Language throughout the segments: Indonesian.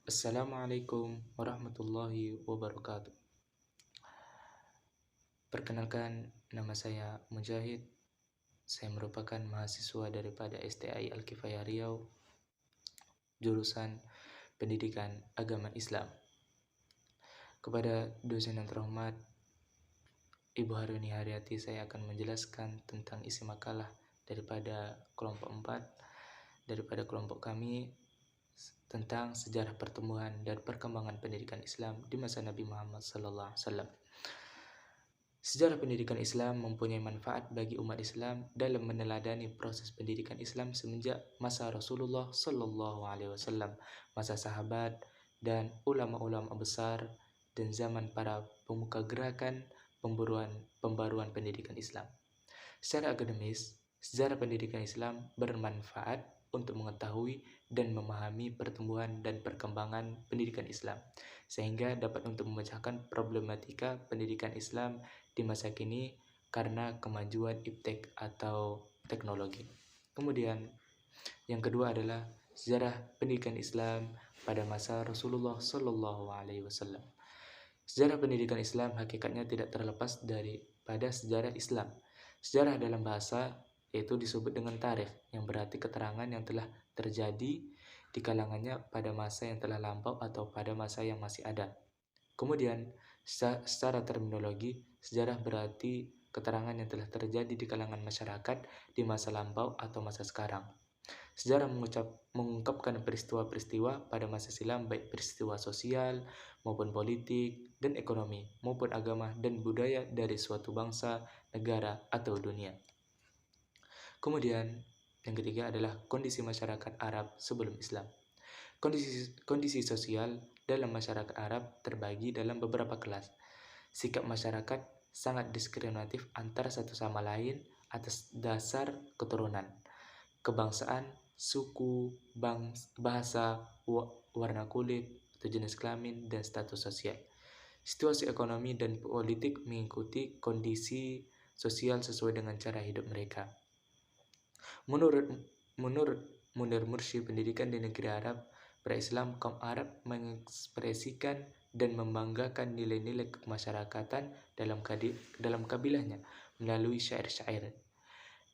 Assalamualaikum warahmatullahi wabarakatuh. Perkenalkan, nama saya Mujahid. Saya merupakan mahasiswa daripada STI Al-Kifayah Riau, jurusan Pendidikan Agama Islam. Kepada dosen yang terhormat, Ibu Haruni Haryati, saya akan menjelaskan tentang isi makalah daripada kelompok 4, daripada kelompok kami, tentang sejarah pertumbuhan dan perkembangan pendidikan Islam di masa Nabi Muhammad SAW. Sejarah pendidikan Islam mempunyai manfaat bagi umat Islam dalam meneladani proses pendidikan Islam semenjak masa Rasulullah Sallallahu Alaihi Wasallam, masa sahabat dan ulama-ulama besar, dan zaman para pemuka gerakan pembaruan pendidikan Islam. Secara akademis, sejarah pendidikan Islam bermanfaat untuk mengetahui dan memahami pertumbuhan dan perkembangan pendidikan Islam, sehingga dapat untuk memecahkan problematika pendidikan Islam di masa kini karena kemajuan iptek atau teknologi. Kemudian yang kedua adalah sejarah pendidikan Islam pada masa Rasulullah Shallallahu Alaihi Wasallam. Sejarah pendidikan Islam hakikatnya tidak terlepas daripada sejarah Islam. Sejarah dalam bahasa yaitu disebut dengan tarikh, yang berarti keterangan yang telah terjadi di kalangannya pada masa yang telah lampau atau pada masa yang masih ada. Kemudian, secara terminologi, sejarah berarti keterangan yang telah terjadi di kalangan masyarakat di masa lampau atau masa sekarang. Sejarah mengungkapkan peristiwa-peristiwa pada masa silam, baik peristiwa sosial maupun politik dan ekonomi, maupun agama dan budaya dari suatu bangsa, negara, atau dunia. Kemudian, yang ketiga adalah kondisi masyarakat Arab sebelum Islam. Kondisi sosial dalam masyarakat Arab terbagi dalam beberapa kelas. Sikap masyarakat sangat diskriminatif antara satu sama lain atas dasar keturunan, kebangsaan, suku, bahasa, warna kulit, atau jenis kelamin, dan status sosial. Situasi ekonomi dan politik mengikuti kondisi sosial sesuai dengan cara hidup mereka. Menurut Munir Mursyid, pendidikan di negeri Arab berislam, kaum Arab mengekspresikan dan membanggakan nilai-nilai kemasyarakatan dalam kabilahnya melalui syair-syair.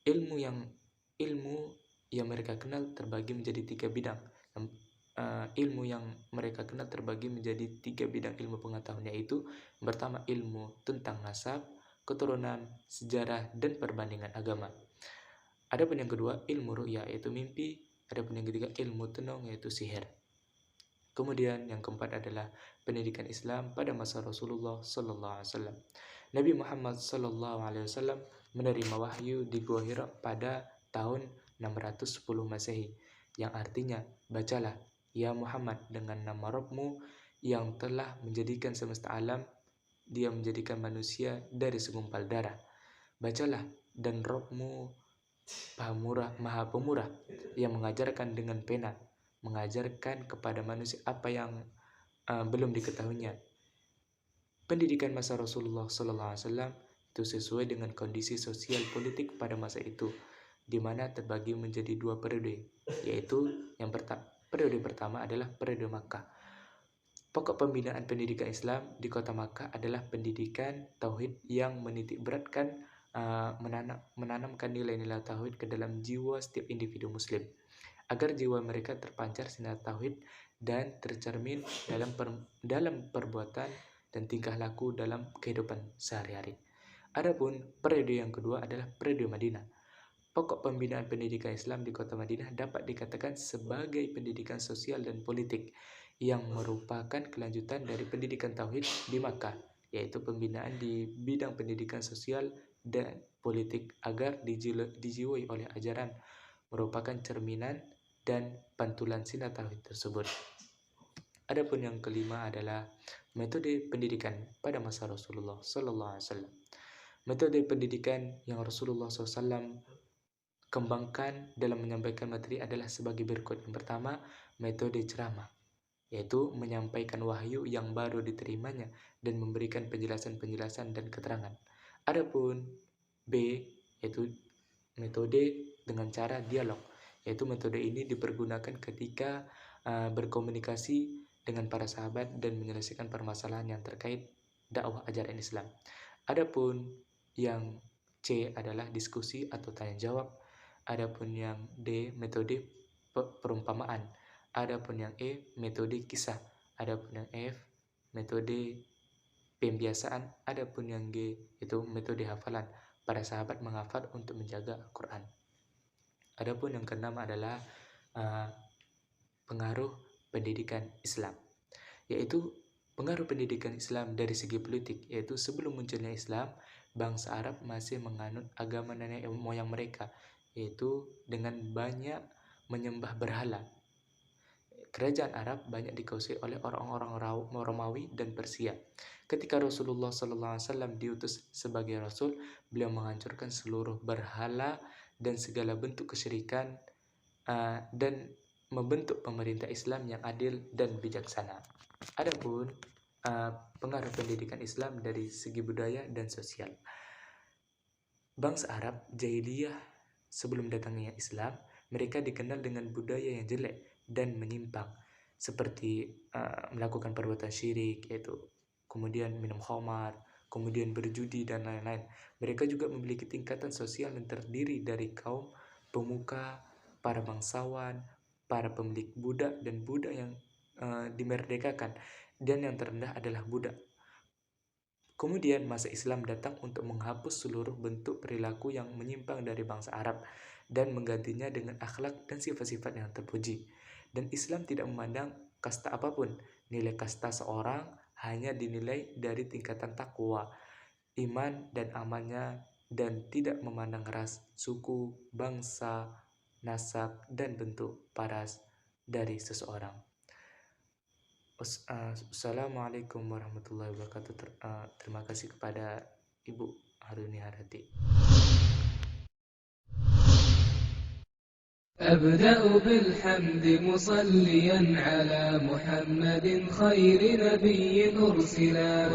Ilmu yang mereka kenal terbagi menjadi tiga bidang. Ilmu pengetahuan, yaitu yang pertama ilmu tentang nasab, keturunan, sejarah, dan perbandingan agama. Adapun yang kedua ilmu ru'yah, yaitu mimpi. Adapun yang ketiga ilmu tenung, yaitu sihir. Kemudian yang keempat adalah pendidikan Islam pada masa Rasulullah Sallallahu Alaihi Wasallam. Nabi Muhammad Sallallahu Alaihi Wasallam menerima wahyu di Gua Hira pada tahun 610 Masehi, yang artinya, bacalah ya Muhammad dengan nama Rabbmu yang telah menjadikan semesta alam. Dia menjadikan manusia dari segumpal darah. Bacalah, dan Rabbmu Maha Pemurah, yang mengajarkan dengan pena, mengajarkan kepada manusia apa yang belum diketahuinya. Pendidikan masa Rasulullah SAW itu sesuai dengan kondisi sosial politik pada masa itu, di mana terbagi menjadi dua periode, yaitu periode pertama adalah periode Makkah. Pokok pembinaan pendidikan Islam di kota Makkah adalah pendidikan tauhid yang menitik beratkan menanamkan nilai-nilai tauhid ke dalam jiwa setiap individu muslim, agar jiwa mereka terpancar sinar tauhid dan tercermin dalam perbuatan dan tingkah laku dalam kehidupan sehari-hari. Adapun periode yang kedua adalah periode Madinah. Pokok pembinaan pendidikan Islam di kota Madinah dapat dikatakan sebagai pendidikan sosial dan politik yang merupakan kelanjutan dari pendidikan tauhid di Makkah, yaitu pembinaan di bidang pendidikan sosial dan politik agar dijiwai oleh ajaran merupakan cerminan dan pantulan sinar tauhid tersebut. Adapun yang kelima adalah metode pendidikan pada masa Rasulullah Sallallahu Alaihi Wasallam. Metode pendidikan yang Rasulullah SAW kembangkan dalam menyampaikan materi adalah sebagai berikut. Yang pertama, metode ceramah, yaitu menyampaikan wahyu yang baru diterimanya dan memberikan penjelasan-penjelasan dan keterangan. Adapun B, yaitu metode dengan cara dialog, yaitu metode ini dipergunakan ketika berkomunikasi dengan para sahabat dan menyelesaikan permasalahan yang terkait dakwah ajaran Islam. Adapun yang C adalah diskusi atau tanya jawab. Adapun yang D metode perumpamaan. Adapun yang E metode kisah. Adapun yang F metode pembiasaan. Adapun yang G itu metode hafalan. Para sahabat menghafal untuk menjaga Al-Quran. Adapun yang keenam adalah pengaruh pendidikan Islam, yaitu pengaruh pendidikan Islam dari segi politik, yaitu sebelum munculnya Islam, bangsa Arab masih menganut agama nenek moyang mereka, yaitu dengan banyak menyembah berhala. Kerajaan Arab banyak dikuasai oleh orang-orang Romawi dan Persia. Ketika Rasulullah SAW diutus sebagai Rasul, beliau menghancurkan seluruh berhala dan segala bentuk kesyirikan dan membentuk pemerintah Islam yang adil dan bijaksana. Adapun pengaruh pendidikan Islam dari segi budaya dan sosial. Bangsa Arab jahiliyah sebelum datangnya Islam, mereka dikenal dengan budaya yang jelek dan menyimpang, seperti melakukan perbuatan syirik, yaitu kemudian minum khamar, kemudian berjudi dan lain-lain. Mereka juga memiliki tingkatan sosial yang terdiri dari kaum pemuka, para bangsawan, para pemilik budak dan budak yang dimerdekakan, dan yang terendah adalah budak. Kemudian masa Islam datang untuk menghapus seluruh bentuk perilaku yang menyimpang dari bangsa Arab dan menggantinya dengan akhlak dan sifat-sifat yang terpuji. Dan Islam tidak memandang kasta apapun. Nilai kasta seorang hanya dinilai dari tingkatan takwa, iman dan amalnya, dan tidak memandang ras, suku, bangsa, nasab, dan bentuk paras dari seseorang. Assalamualaikum warahmatullahi wabarakatuh. Terima kasih kepada Ibu Haruni Harati. أبدأ بالحمد مصليا على محمد خير نبي أرسلا